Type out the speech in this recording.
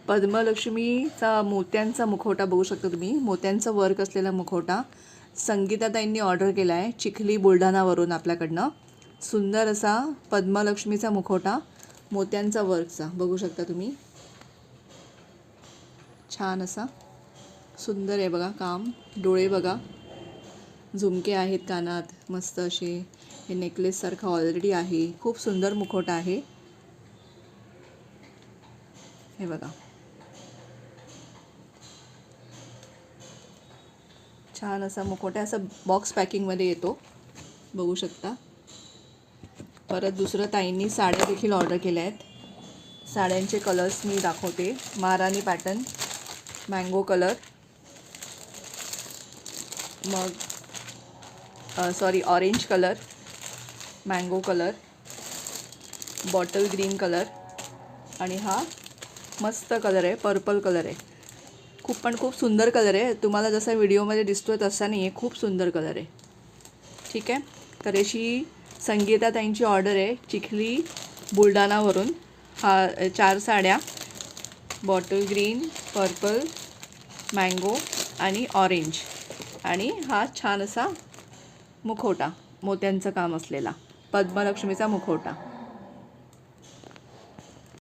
पद्मलक्ष्मीचा मोत्यांचा मुखवटा बघू शकता तुम्ही. मोत्यांचं वर्क असलेला मुखवटा संगीताताईंनी ऑर्डर केला आहे चिखली बुलढाणावरून आपल्याकडनं. सुंदर असा पद्मलक्ष्मीचा मुखवटा मोत्यांचा वर्कचा बघू शकता तुम्ही. छान असा सुंदर आहे बघा काम. डोळे बघा, झुमके आहेत कानात मस्त असे. हे नेकलेससारखं ऑलरेडी आहे. खूप सुंदर मुखवटा आहे हे बघा. छान असा मुखवटा असा बॉक्स पॅकिंगमध्ये येतो बघू शकता. परत दुसरं ताईंनी साड्या देखील ऑर्डर केल्या आहेत. साड्यांचे कलर्स मी दाखवते. महाराणी पॅटर्न, मँगो कलर, मग orange colour, mango colour, bottle green colour आणि हा मस्त कलर आहे, पर्पल कलर आहे. खूप सुंदर कलर आहे. तुम्हाला जसा व्हिडिओमध्ये दिसतोय तसा नाही आहे, खूप सुंदर कलर आहे. ठीक आहे. तर अशी संगीताताईंची ऑर्डर आहे चिखली बुलढाणावरून. हा 4 साड्या, बॉटल ग्रीन, पर्पल, मँगो आणि ऑरेंज, आणि हा छान असा मुखवटा मोत्यांचं काम असलेला पद्मलक्ष्मीचा मुखवटा.